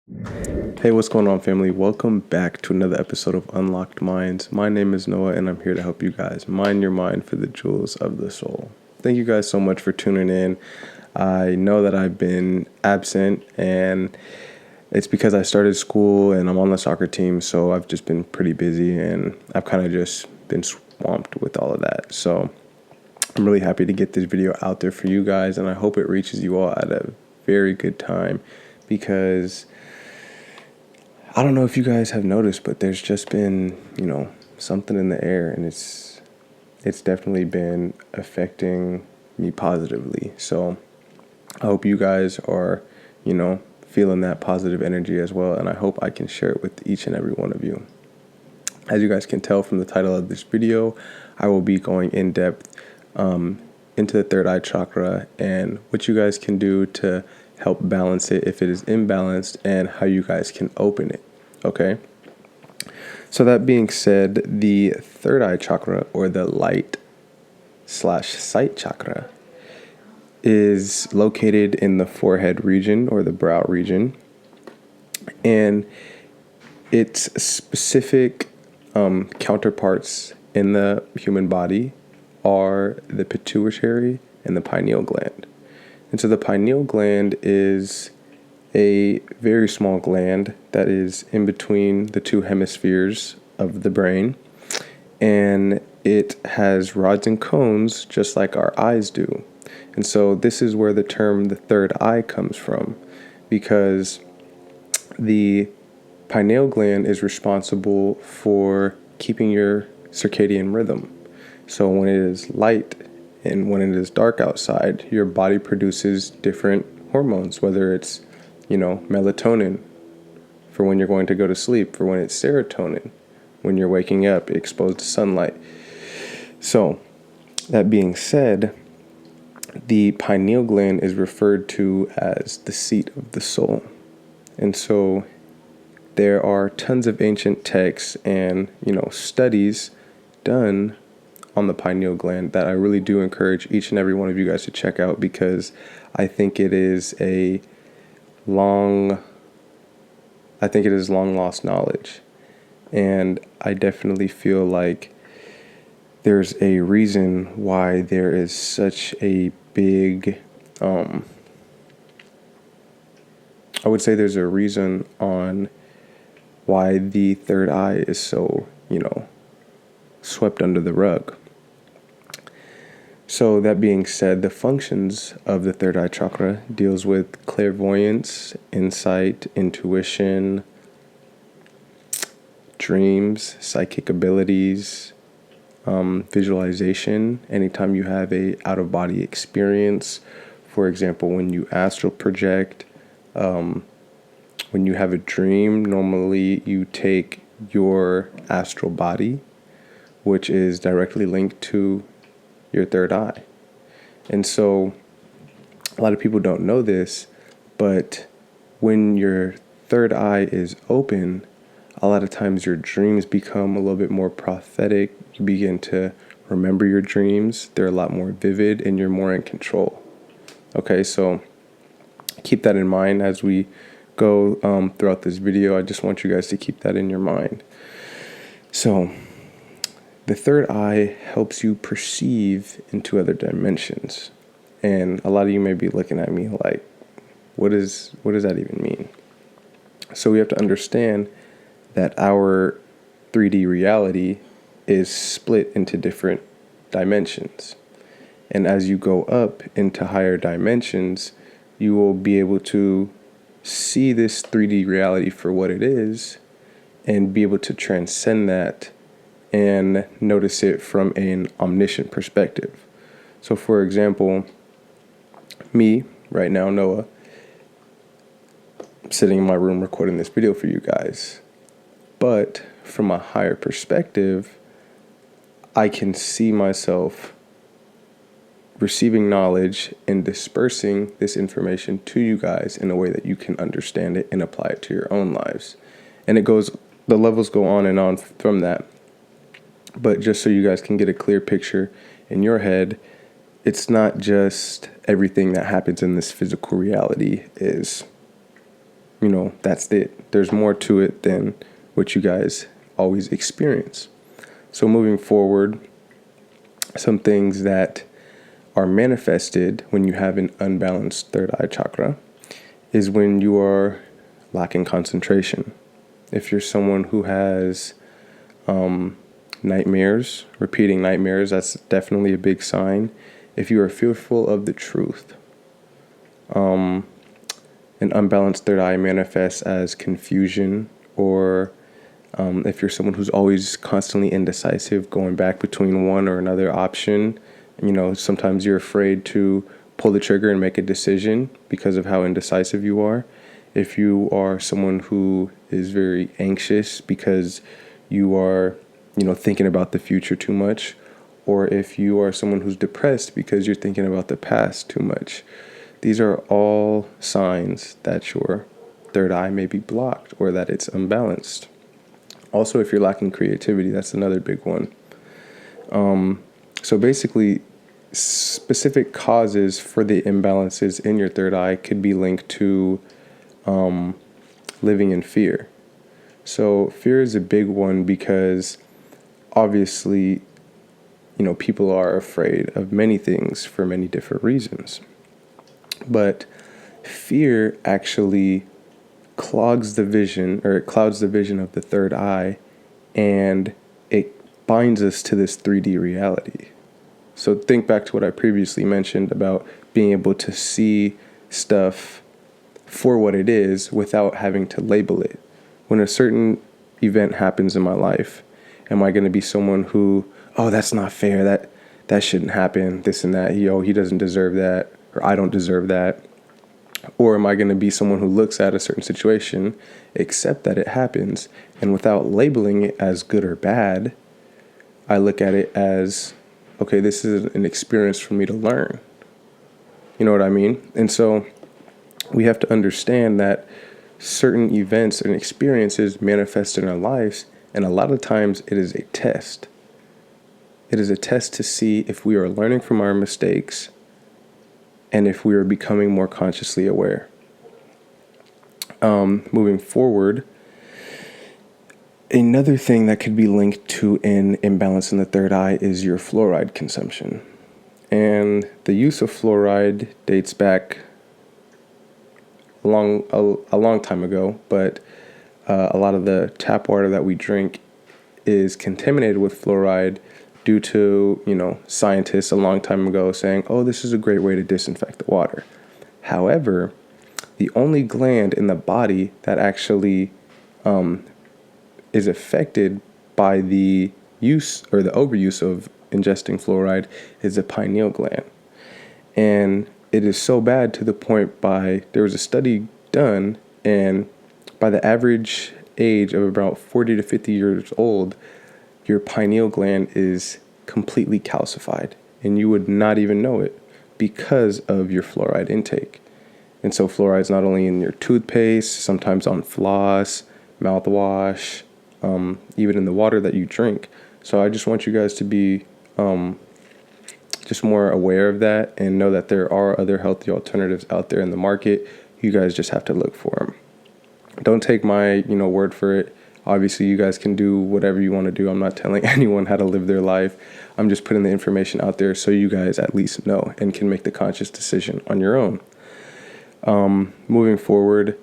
Hey, what's going on, family? Welcome back to another episode of Unlocked Minds. My name is Noah, and I'm here to help you guys mine your mind for the jewels of the soul. Thank you guys so much for tuning in. I know that I've been absent, and it's because I started school and I'm on the soccer team, so I've just been pretty busy, and I've kind of just been swamped with all of that. So I'm really happy to get this video out there for you guys, and I hope it reaches you all at a very good time, because I don't know if you guys have noticed, but there's just been, something in the air, and it's definitely been affecting me positively. So I hope you guys are, feeling that positive energy as well, and I hope I can share it with each and every one of you. As you guys can tell from the title of this video, I will be going in depth into the third eye chakra and what you guys can do to help balance it if it is imbalanced, and how you guys can open it. Okay? So that being said, the third eye chakra, or the light/sight chakra, is located in the forehead region, or the brow region, and its specific counterparts in the human body are the pituitary and the pineal gland. And so the pineal gland is a very small gland that is in between the two hemispheres of the brain, and it has rods and cones just like our eyes do. And so this is where the term the third eye comes from, because the pineal gland is responsible for keeping your circadian rhythm. So when it is light and when it is dark outside, your body produces different hormones, whether it's melatonin for when you're going to go to sleep, for when it's serotonin when you're waking up exposed to sunlight. So that being said, the pineal gland is referred to as the seat of the soul. And so there are tons of ancient texts and studies done on the pineal gland that I really do encourage each and every one of you guys to check out, because I think it is long lost knowledge. And I definitely feel like there's a reason why there is such a big, I would say there's a reason on why the third eye is so, swept under the rug. So that being said, the functions of the third eye chakra deals with clairvoyance, insight, intuition, dreams, psychic abilities, visualization. Anytime you have a out-of-body experience, for example, when you astral project, when you have a dream, normally you take your astral body, which is directly linked to your third eye. And so a lot of people don't know this, but when your third eye is open, a lot of times your dreams become a little bit more prophetic. You begin to remember your dreams. They're a lot more vivid, and you're more in control. Okay, so keep that in mind as we go throughout this video. I just want you guys to keep that in your mind. So the third eye helps you perceive into other dimensions. And a lot of you may be looking at me like, what does that even mean? So we have to understand that our 3D reality is split into different dimensions. And as you go up into higher dimensions, you will be able to see this 3D reality for what it is, and be able to transcend that and notice it from an omniscient perspective. So for example, me right now, Noah, I'm sitting in my room recording this video for you guys. But from a higher perspective, I can see myself receiving knowledge and dispersing this information to you guys in a way that you can understand it and apply it to your own lives. And the levels go on and on from that. But just so you guys can get a clear picture in your head, it's not just everything that happens in this physical reality is that's it. There's more to it than what you guys always experience. So moving forward, some things that are manifested when you have an unbalanced third eye chakra is when you are lacking concentration. If you're someone who has nightmares, repeating nightmares, that's definitely a big sign. If you are fearful of the truth, an unbalanced third eye manifests as confusion, or if you're someone who's always constantly indecisive, going back between one or another option, sometimes you're afraid to pull the trigger and make a decision because of how indecisive you are. If you are someone who is very anxious because you are, thinking about the future too much, or if you are someone who's depressed because you're thinking about the past too much, these are all signs that your third eye may be blocked or that it's unbalanced. Also, if you're lacking creativity, that's another big one. So basically, specific causes for the imbalances in your third eye could be linked to living in fear. So fear is a big one because obviously, people are afraid of many things for many different reasons. But fear actually clouds the vision of the third eye, and it binds us to this 3D reality. So think back to what I previously mentioned about being able to see stuff for what it is without having to label it. When a certain event happens in my life, am I going to be someone who, oh, that's not fair, that shouldn't happen, this and that, he doesn't deserve that, or I don't deserve that? Or am I going to be someone who looks at a certain situation, accept that it happens, and without labeling it as good or bad, I look at it as, okay, this is an experience for me to learn. You know what I mean? And so we have to understand that certain events and experiences manifest in our lives, and a lot of times it is a test. It is a test to see if we are learning from our mistakes and if we are becoming more consciously aware. Moving forward, another thing that could be linked to an imbalance in the third eye is your fluoride consumption. And the use of fluoride dates back a long time ago, but a lot of the tap water that we drink is contaminated with fluoride due to, scientists a long time ago saying, oh, this is a great way to disinfect the water. However, the only gland in the body that actually is affected by the use or the overuse of ingesting fluoride is the pineal gland. And it is so bad to the point there was a study done, and by the average age of about 40 to 50 years old, your pineal gland is completely calcified, and you would not even know it because of your fluoride intake. And so fluoride is not only in your toothpaste, sometimes on floss, mouthwash, even in the water that you drink. So I just want you guys to be just more aware of that and know that there are other healthy alternatives out there in the market. You guys just have to look for them. Don't take my, word for it. Obviously, you guys can do whatever you want to do. I'm not telling anyone how to live their life. I'm just putting the information out there so you guys at least know and can make the conscious decision on your own. Moving forward,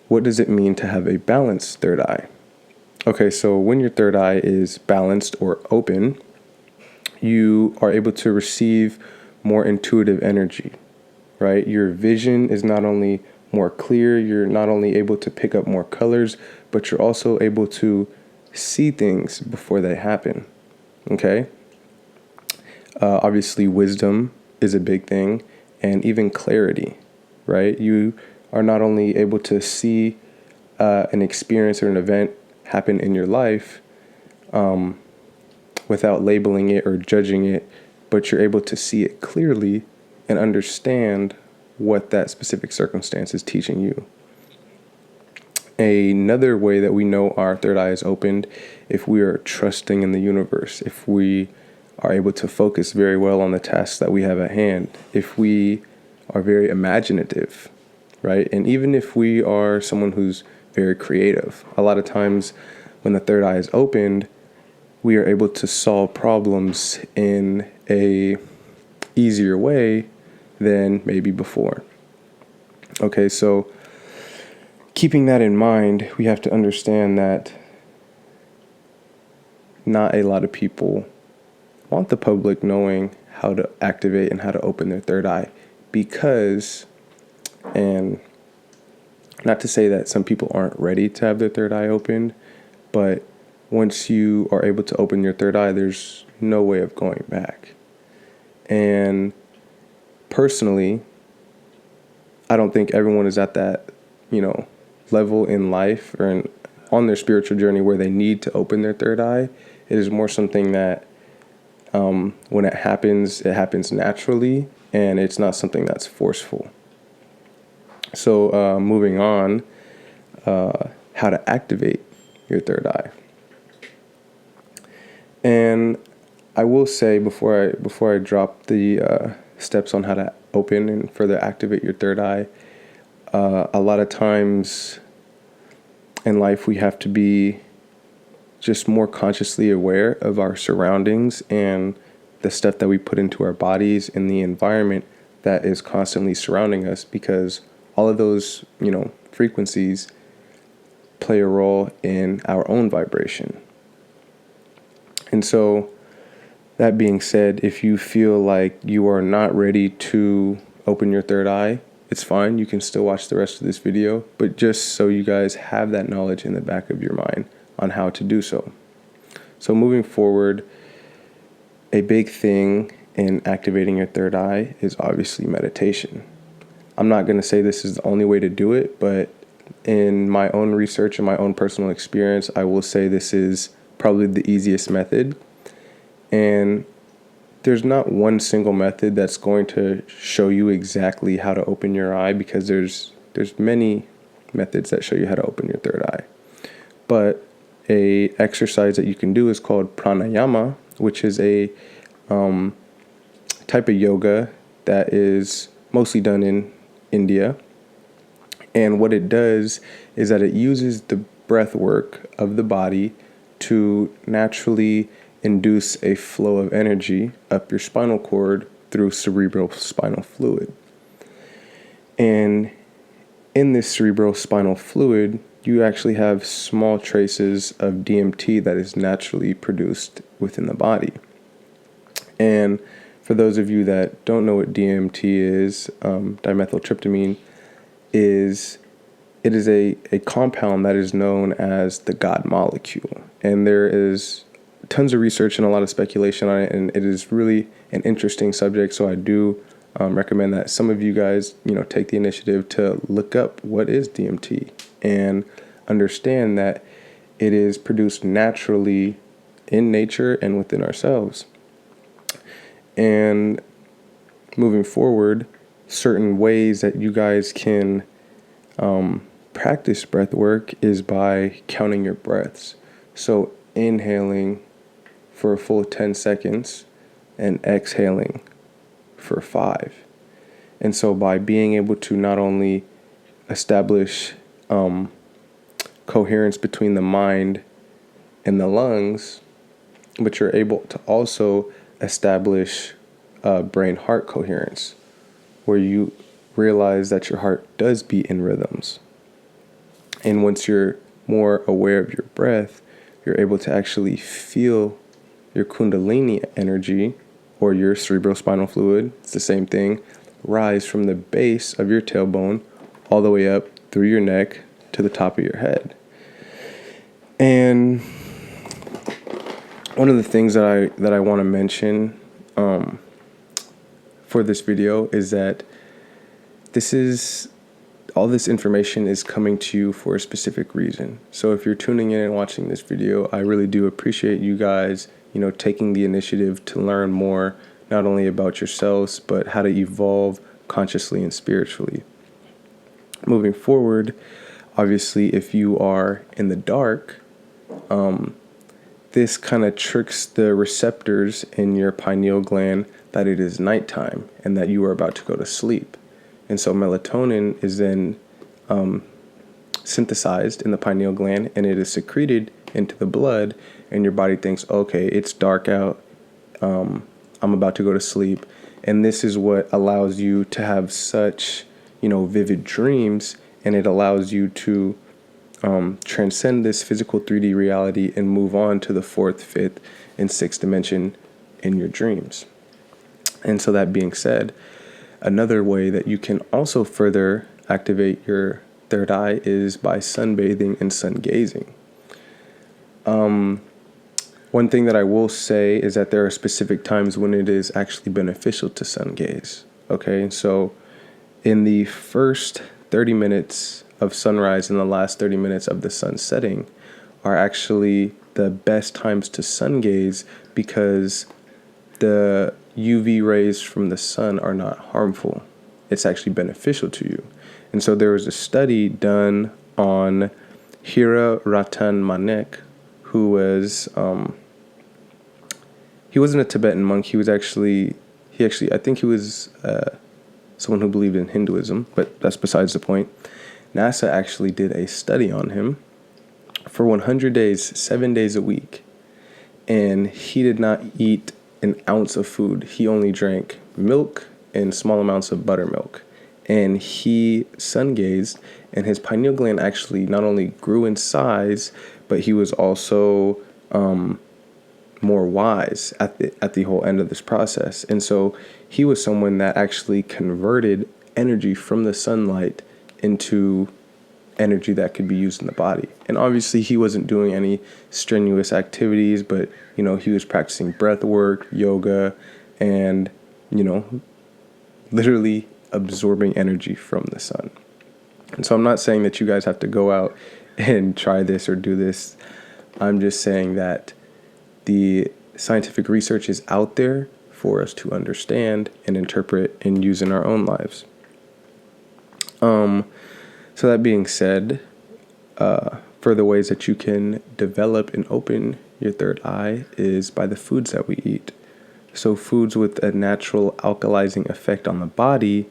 what does it mean to have a balanced third eye? Okay, so when your third eye is balanced or open, you are able to receive more intuitive energy, right? Your vision is not only more clear, you're not only able to pick up more colors, but you're also able to see things before they happen, okay? Obviously, wisdom is a big thing, and even clarity, right? You are not only able to see an experience or an event happen in your life without labeling it or judging it, but you're able to see it clearly and understand what that specific circumstance is teaching you. Another way that we know our third eye is opened, if we are trusting in the universe, if we are able to focus very well on the tasks that we have at hand, if we are very imaginative, right? And even if we are someone who's very creative, a lot of times when the third eye is opened, we are able to solve problems in a easier way than maybe before. Okay, so keeping that in mind, we have to understand that not a lot of people want the public knowing how to activate and how to open their third eye because, and not to say that some people aren't ready to have their third eye opened, but once you are able to open your third eye, there's no way of going back. And personally, I don't think everyone is at that, level in life or on their spiritual journey where they need to open their third eye. It is more something that when it happens naturally, and it's not something that's forceful. So moving on, how to activate your third eye. And I will say before I drop the steps on how to open and further activate your third eye, a lot of times in life we have to be just more consciously aware of our surroundings and the stuff that we put into our bodies and the environment that is constantly surrounding us, because all of those, frequencies play a role in our own vibration. And so that being said, if you feel like you are not ready to open your third eye, it's fine. You can still watch the rest of this video, but just so you guys have that knowledge in the back of your mind on how to do so. So moving forward, a big thing in activating your third eye is obviously meditation. I'm not going to say this is the only way to do it, but in my own research and my own personal experience, I will say this is probably the easiest method. And there's not one single method that's going to show you exactly how to open your eye, because there's many methods that show you how to open your third eye. But a exercise that you can do is called pranayama, which is a type of yoga that is mostly done in India. And what it does is that it uses the breath work of the body to naturally induce a flow of energy up your spinal cord through cerebral spinal fluid. And in this cerebral spinal fluid, you actually have small traces of DMT that is naturally produced within the body. And for those of you that don't know what DMT is, dimethyltryptamine is a compound that is known as the God molecule. And there is tons of research and a lot of speculation on it, and it is really an interesting subject. So I do recommend that some of you guys, take the initiative to look up what is DMT and understand that it is produced naturally in nature and within ourselves. And moving forward, certain ways that you guys can practice breath work is by counting your breaths. So inhaling for a full 10 seconds and exhaling for 5. And so by being able to not only establish coherence between the mind and the lungs, but you're able to also establish brain-heart coherence, where you realize that your heart does beat in rhythms. And once you're more aware of your breath, you're able to actually feel your kundalini energy, or your cerebrospinal fluid, it's the same thing, rise from the base of your tailbone all the way up through your neck to the top of your head. And one of the things that I want to mention for this video is that all this information is coming to you for a specific reason. So if you're tuning in and watching this video, I really do appreciate you guys, taking the initiative to learn more, not only about yourselves, but how to evolve consciously and spiritually. Moving forward, obviously, if you are in the dark, this kind of tricks the receptors in your pineal gland that it is nighttime and that you are about to go to sleep. And so melatonin is then synthesized in the pineal gland, and it is secreted into the blood, and your body thinks, okay, it's dark out, I'm about to go to sleep. And this is what allows you to have such, vivid dreams, and it allows you to transcend this physical 3D reality and move on to the fourth, fifth, and sixth dimension in your dreams. And so that being said, another way that you can also further activate your third eye is by sunbathing and sun gazing. One thing that I will say is that there are specific times when it is actually beneficial to sun gaze. Okay, so in the first 30 minutes of sunrise and the last 30 minutes of the sun setting are actually the best times to sun gaze, because the UV rays from the sun are not harmful. It's actually beneficial to you. And so there was a study done on Hira Ratan Manek, who was he wasn't a Tibetan monk. He actually I think he was someone who believed in Hinduism, but that's besides the point. NASA actually did a study on him for 100 days, 7 days a week, and he did not eat an ounce of food. He only drank milk and small amounts of buttermilk, and he sun gazed, and his pineal gland actually not only grew in size, but he was also more wise at the whole end of this process. And so he was someone that actually converted energy from the sunlight into energy that could be used in the body. And obviously he wasn't doing any strenuous activities, but he was practicing breath work, yoga, and literally absorbing energy from the sun. And so I'm not saying that you guys have to go out and try this or do this. I'm just saying that the scientific research is out there for us to understand and interpret and use in our own lives. So that being said, further ways that you can develop and open your third eye is by the foods that we eat. So foods with a natural alkalizing effect on the body,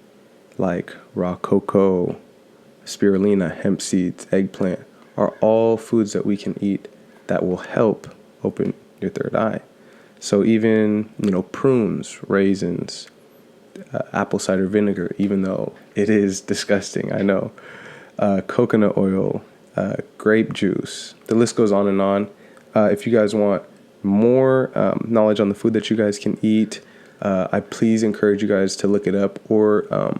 like raw cocoa, spirulina, hemp seeds, eggplant, are all foods that we can eat that will help open your third eye. So even, prunes, raisins, apple cider vinegar, even though it is disgusting, I know, coconut oil, grape juice, the list goes on and on. If you guys want more knowledge on the food that you guys can eat, I please encourage you guys to look it up or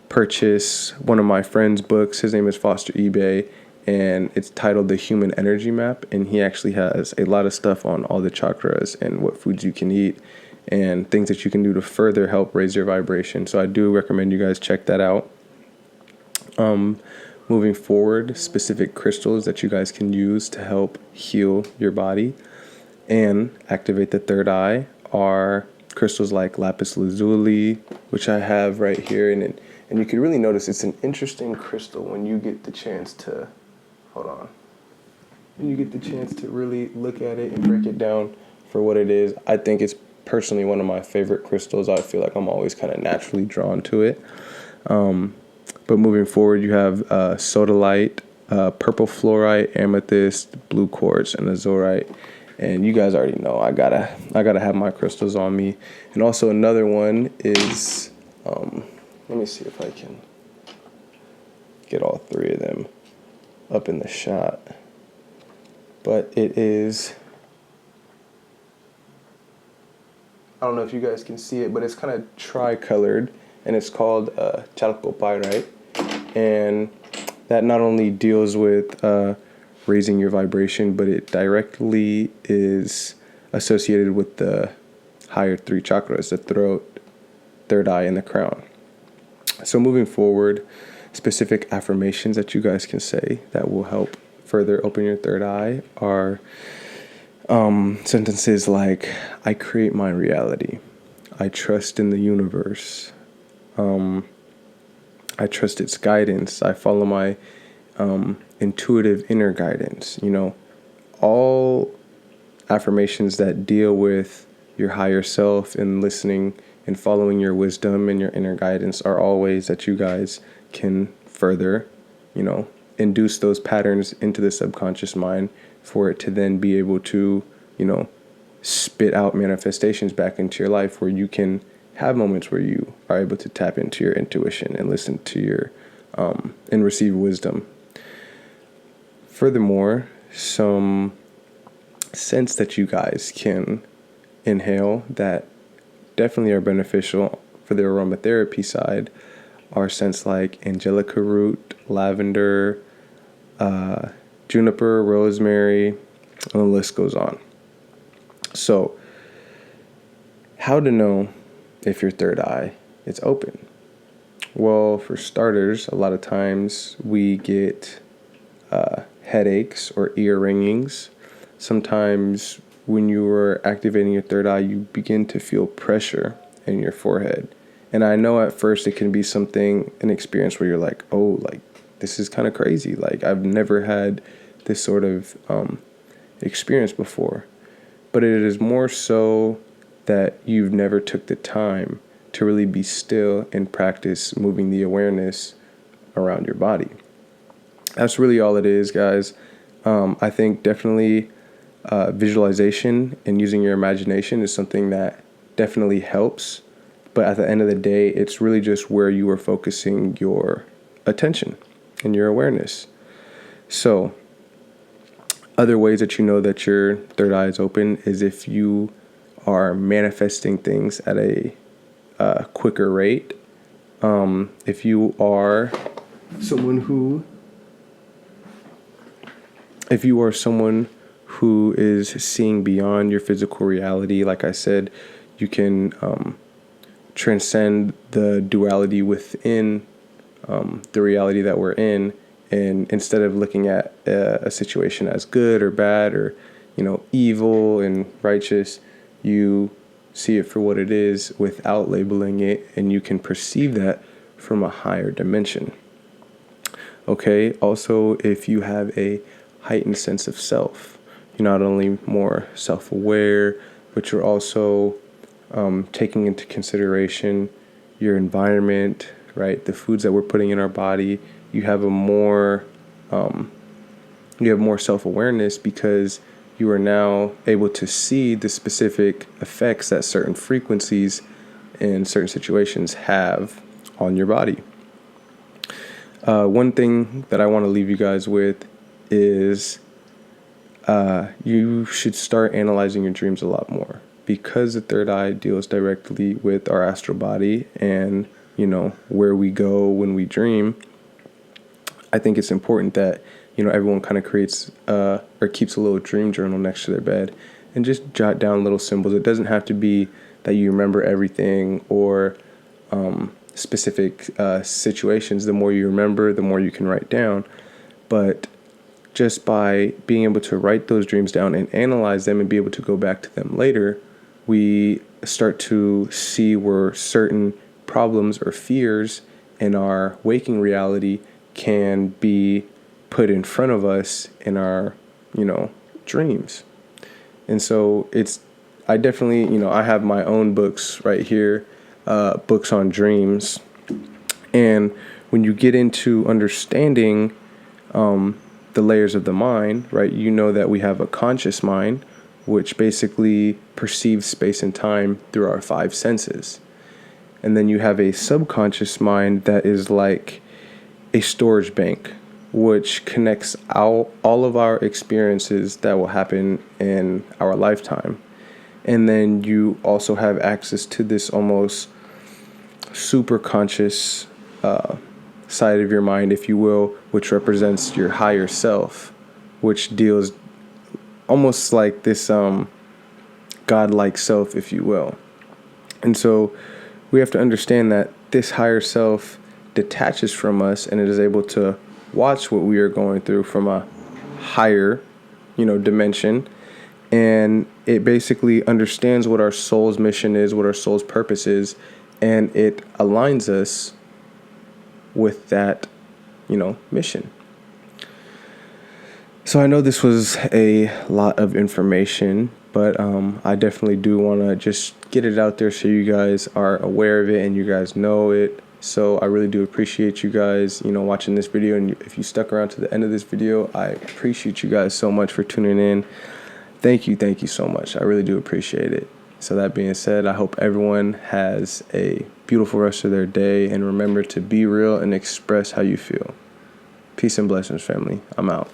purchase one of my friend's books. His name is Foster Ebayy, and it's titled The Hue-man Energy Map, and he actually has a lot of stuff on all the chakras and what foods you can eat and things that you can do to further help raise your vibration. So I do recommend you guys check that out. Moving forward, specific crystals that you guys can use to help heal your body and activate the third eye are crystals like lapis lazuli, which I have right here, and you can really notice it's an interesting crystal when you get the chance to when you get the chance to really look at it and break it down for what it is. I think it's personally one of my favorite crystals. I feel like I'm always kind of naturally drawn to it. But moving forward, you have sodalite, purple fluorite, amethyst, blue quartz, and azurite. And you guys already know I gotta have my crystals on me. And also another one is, let me see if I can get all three of them up in the shot. But it is, I don't know if you guys can see it, but it's kind of tri-colored, and it's called chalcopyrite. And that not only deals with raising your vibration, but it directly is associated with the higher three chakras, the throat, third eye, and the crown. So moving forward, specific affirmations that you guys can say that will help further open your third eye are sentences like, I create my reality. I trust in the universe. I trust its guidance. I follow my intuitive inner guidance. All affirmations that deal with your higher self and listening and following your wisdom and your inner guidance are all ways that you guys can further, induce those patterns into the subconscious mind for it to then be able to, spit out manifestations back into your life where you can have moments where you are able to tap into your intuition and listen to your and receive wisdom. Furthermore, some scents that you guys can inhale that definitely are beneficial for the aromatherapy side are scents like angelica root, lavender, juniper, rosemary, and the list goes on. So, how to know if your third eye is open? Well, for starters, a lot of times we get headaches or ear ringings. Sometimes when you are activating your third eye, you begin to feel pressure in your forehead. And I know at first it can be an experience where you're like, oh, like this is kind of crazy. Like I've never had this sort of experience before. But it is more so that you've never took the time to really be still and practice moving the awareness around your body. That's really all it is, guys. I think definitely visualization and using your imagination is something that definitely helps. But at the end of the day, it's really just where you are focusing your attention and your awareness. So, other ways that you know that your third eye is open is if you are manifesting things at a quicker rate. If you are someone who is seeing beyond your physical reality, like I said, you can transcend the duality within the reality that we're in. And instead of looking at a situation as good or bad or, evil and righteous, you see it for what it is without labeling it, and you can perceive that from a higher dimension. Okay, also, if you have a heightened sense of self, you're not only more self-aware, but you're also taking into consideration your environment, right? The foods that we're putting in our body. You have more self-awareness because you are now able to see the specific effects that certain frequencies in certain situations have on your body. One thing that I want to leave you guys with is you should start analyzing your dreams a lot more, because the third eye deals directly with our astral body and, where we go when we dream. I think it's important that, everyone kind of creates or keeps a little dream journal next to their bed and just jot down little symbols. It doesn't have to be that you remember everything or specific situations. The more you remember, the more you can write down. But just by being able to write those dreams down and analyze them and be able to go back to them later, we start to see where certain problems or fears in our waking reality can be put in front of us in our, dreams. And so I definitely, I have my own books right here, books on dreams. And when you get into understanding the layers of the mind, right, that we have a conscious mind, which basically perceives space and time through our five senses. And then you have a subconscious mind that is like a storage bank, which connects all of our experiences that will happen in our lifetime. And then you also have access to this almost super conscious side of your mind, if you will, which represents your higher self, which deals almost like this godlike self, if you will. And so we have to understand that this higher self detaches from us and it is able to watch what we are going through from a higher, dimension. And it basically understands what our soul's mission is, what our soul's purpose is, and it aligns us with that, mission. So I know this was a lot of information, but I definitely do want to just get it out there so you guys are aware of it and you guys know it. So I really do appreciate you guys, watching this video. And if you stuck around to the end of this video, I appreciate you guys so much for tuning in. Thank you so much. I really do appreciate it. So that being said, I hope everyone has a beautiful rest of their day. And remember to be real and express how you feel. Peace and blessings, family. I'm out.